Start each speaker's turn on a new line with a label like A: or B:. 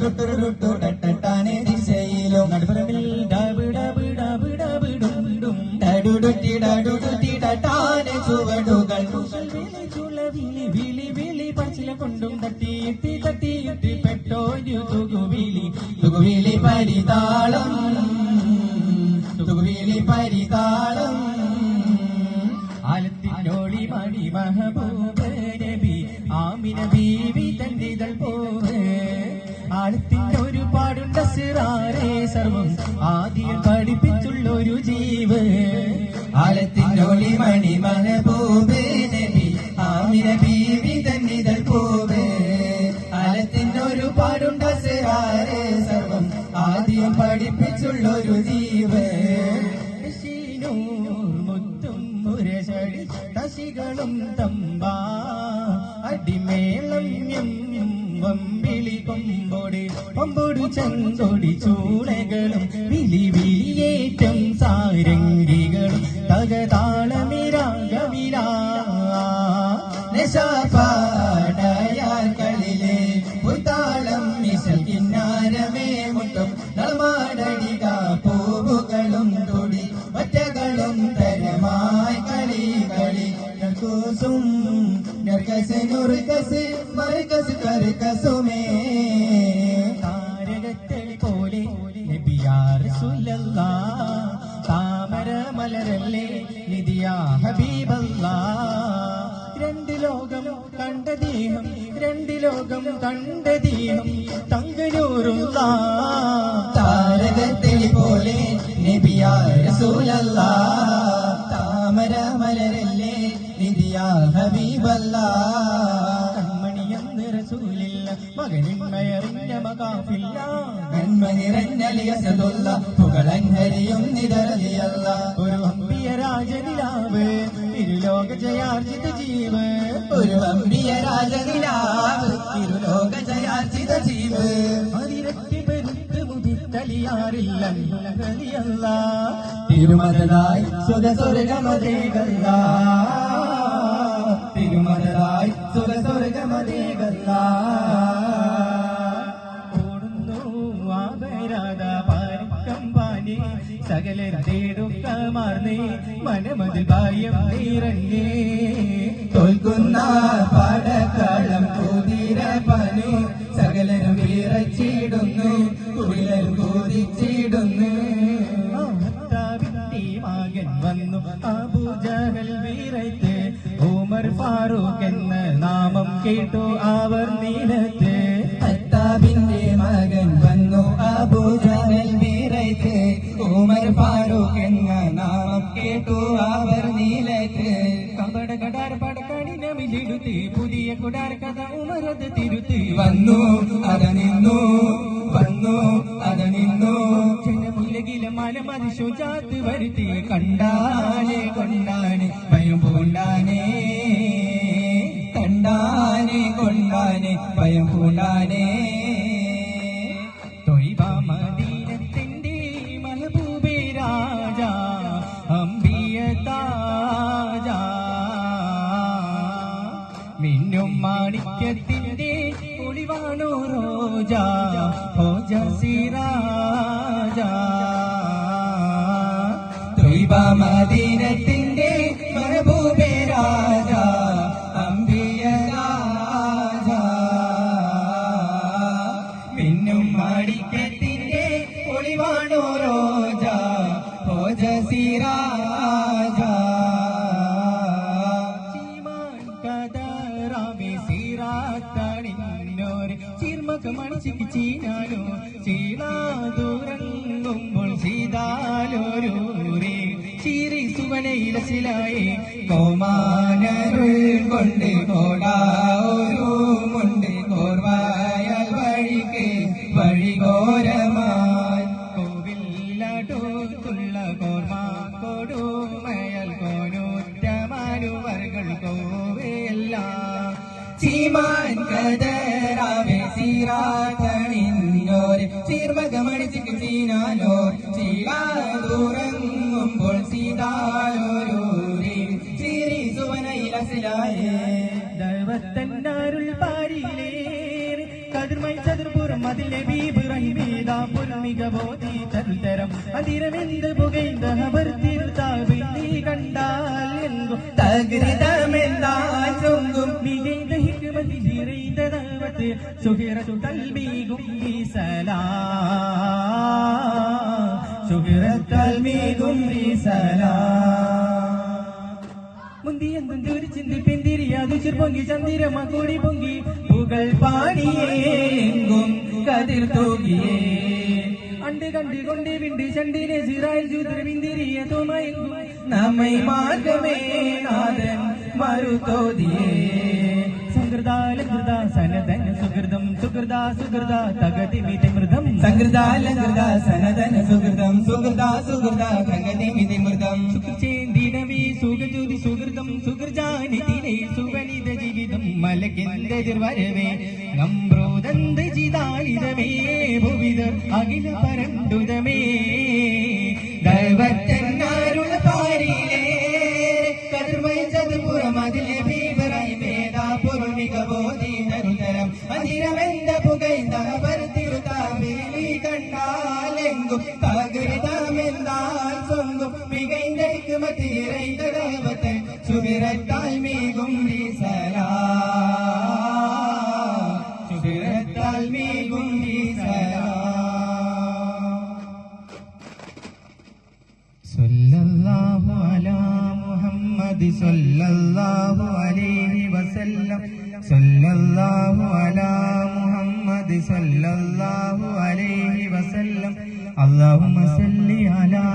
A: ടുട്ടുട്ടാനെ ദിശയിലും നടുപുറമിൽ ഡടുടുട്ടിടാനെ ചുവടുകൾ വിളി വിളി പച്ചില കൊണ്ടും തട്ടിയിട്ട് തട്ടിയിട്ട് പെട്ടോരു തുകുവിളി പരിതാളം തുകുവിളി പരിതാളം ആലത്തിനോളി മണി മഹബൂബ് നബി ആമിന ബീവി തണ്ടിതൾ പോവ് ആലത്തിന്റെ ഒരുപാടുണ്ട് സിറാറേ സർവം ആദ്യം പഠിപ്പിച്ചുള്ളൊരു ജീവ് ആലത്തിനോളി മണി മഹബൂബ് നബി ആമിന ബീവി തന്നിതൾ പോവ് ആലത്തിന്റെ ഒരുപാടുണ്ട് സിറാറേ സർവം ആദ്യം പഠിപ്പിച്ചുള്ളൊരു ജീവ് തശികളും തമ്പാ അടിമേളം വമ്പിളി കൊമ്പോട് ചന്തോടി ചൂളകളും വിളി വിളിയേറ്റം സാരംഗികളും തകതാളമിരാഗമിരാ കളിലെ പുത്താളം മിശൽ കിന്നാരമേ മുട്ടും നളമാടടിക പൂവുകളും തൊടി ഒറ്റകളും തരമായി കളി കളി നർക്കൂസും നർക്കസ് നുർക്കസ് മർക്കസ് കർക്കസുമേ താരകത്തെളി പോലെ നബിയാ റസൂലല്ലാഹ് താമര മലരല്ലേ നിദിയാ ഹബീബല്ലാഹ് രണ്ട് ലോകം കണ്ട ദേഹം രണ്ട് ലോകം കണ്ട ദേഹം തങ്കനൂറുള്ള താരകത്തെളി പോലെ നബിയാ റസൂലല്ലാഹ് താമര മലരല്ലേ നിദിയാ ഹബീബല്ലാഹ് കൺമണിയെന്ന് റസൂലില്ല മകനിന്മയറിഞ്ഞ മകാഫില്ല നന്മ നിറഞ്ഞലിയസതുള്ള പുകളൻഹരിയും നിതരലിയല്ല ഒരു അമ്പിയ രാജനിലാവ് തിരുലോക ജയാർജിത ജീവ് ഒരു അമ്പിയ രാജനിലാവ് തിരുലോക ജയാർജിത ജീവ് അതിരട്ടി പെരുത്ത് മുതിത്തലിയാറില്ല തിരുമതലായി സുഖസ്വർഗമതേകല്ല തിരുമതലായി സുഖസ്വർഗമതേകല്ല സകലർ തേടുക്കമാർന്നേ മനമതിൽ ഭയം നിറഞ്ഞേ തോൽക്കുന്ന പാടക്കാളം കുതിര പനു സകലരും വിറച്ചിടുന്നു കുളിരും കുതിച്ചിടുന്നു മകൻ വന്നു അബൂജഹൽ വീരത്ത് ഉമർ ഫാറൂഖ് എന്ന നാമം കേട്ടു അവർ നീലത്ത് അത്താബിന്റെ മകൻ വന്നു അബൂജഹൽ വീരത്ത് ഉമർ ഫാറൂഖ് എന്ന നാമം കേട്ടു അവർ നീലത്ത് കപട കടാർ പടക്കടിനമിലിടുത്തി പുതിയ കുടാർ കഥ ഉമരത് തിരുത്തി വന്നു അത നിന്നു വന്നു അത നിന്നു ജനമുലകില മലമതി ശുചാത്ത് വരുത്തി കണ്ടാനെ കൊണ്ടാനെ ഭയം പൂണ്ടാനെ കണ്ടാനെ കൊണ്ടാനെ ഭയം പൂണ്ടാനെ തൊയ്ബ മദീനത്തിന്റെ മഹബൂബേ രാജ അംബിയ താജ മിന്നും മാണിക്യത്തിന്റെ ഒളിവാണോ റോജ ഹോജ സിറാജ തൊയ്ബ മദീനത്തിന്റെ മഹബൂബേ രാജ അംബിയ രാജ മിന്നും മാണിക്യത്തിന്റെ ഒളിവാണോ റോജ ഹോജ സിറാജ മണിച്ചിക്ക് ചീനാലോ ചീളാതുറങ്ങുമ്പോൾ ചെയ്താലോരൂരേ ചീറി സുവനയിലസിലായി കോമാനരുൾ കൊണ്ട് കോടാവൂരുമുണ്ട് കോർവായാൽ വഴിക്ക് വഴിഘോരമായി കോവിലടുത്തുള്ള കോർമാ കൊടുമയൽ കോനൂറ്റമാനുവർകൾ കോവയല്ല ചീമാൻ കതരാവേ സീറാത്തണിഞ്ഞോര് ചീർമകമണിച്ചിക്ക് ചീനാലോ ചീളാതുറങ്ങുമ്പോൾ സീതാലോരൂരേ ചീരി സുവനയിലസിലായേ ദൈവത്തന്നാരുൾ പാരിയിലേ കതിർമൈ ചതുർപുറം
B: അതിലെ ബീബ്രഹിമേതാ പൊന്മിക ബോധി തരുതരം അതിരമെന്ത് പുകൈന്ത അവർ തിരുതാവ് നീ കണ്ടാൽ എങ്കും
A: തകൃതമെന്താൻ ചൊങ്കും
B: മികൈന്ത ഹിക്മതി നിറൈന്ത ദഅവത്ത് സുഹിറത്തു തൽമീഗും ഈ സലാം സുഹിറത്തൽ മീഗും ഈ സലാം മുന്തിയെന്തും ചുരിച്ചിന്തി പെന്തിരിയാതു ചിർപ്പൊങ്കി ചന്ദിരമ കൂടി പൊങ്കി പുകൾ പാടിയേങ്കും കതിർ തൂകിയേ അണ്ട് കണ്ട് കൊണ്ടേ വിണ്ട് ചണ്ടിനെ സിറായി ചുതിരവിന്തിരിയ തോമയെങ്കും
A: നമ്മை മാർഗമേ നാഥൻ മറുതോതിയേ
B: സംകൃതാലകൃത സനതന സുഹൃതം സുഹൃദ സുഹൃദ തകതിമിതി മൃതം
A: സംകൃതാലകൃത സനതന സുഹൃതം സുഹൃദ സുഹൃദ ഭഗതിമിതി മൃതം
B: സുഖചേന്ദിനവി സുഖജ്യോതി സുഹൃതം സുഹൃജാനിതിനെ സുവനിത ജീവിതം മലകിന്ദതിർ വരവേ നമ്രോദന്ത ജിതാലിതമേ ഭുവിതർ അഖില പരണ്ടുതമേ
A: ദൈവത്തന്നാരുള പാരിലേ കതിർവൈച്ചത് പുറം അതിലെ ഭീപരായി വേദാ പൊരുണിക ബോധി തരുതരം അതിരമെന്ത പുകൈന്ത അവർ തിരുതാവേലി കണ്ടാലെങ്കും തകൃതമെന്താൽ സ്വങ്കും മികൈന്ത ഹിക്മത്തിരൈന്ത ദൈവത്തെ സുവിരത്താൽ മീകും ഈ സലാം സുവിരത്താൽ മീകും ഈ സലാം
B: സല്ലല്ലാഹു അലാ മുഹമ്മദ് സല്ലല്ലാഹു അലൈഹി വസല്ലം സല്ലല്ലാഹു അലാ മുഹമ്മദ് സല്ലല്ലാഹു അലൈഹി വസല്ലം അല്ലാഹുമ്മ സല്ലി അലാ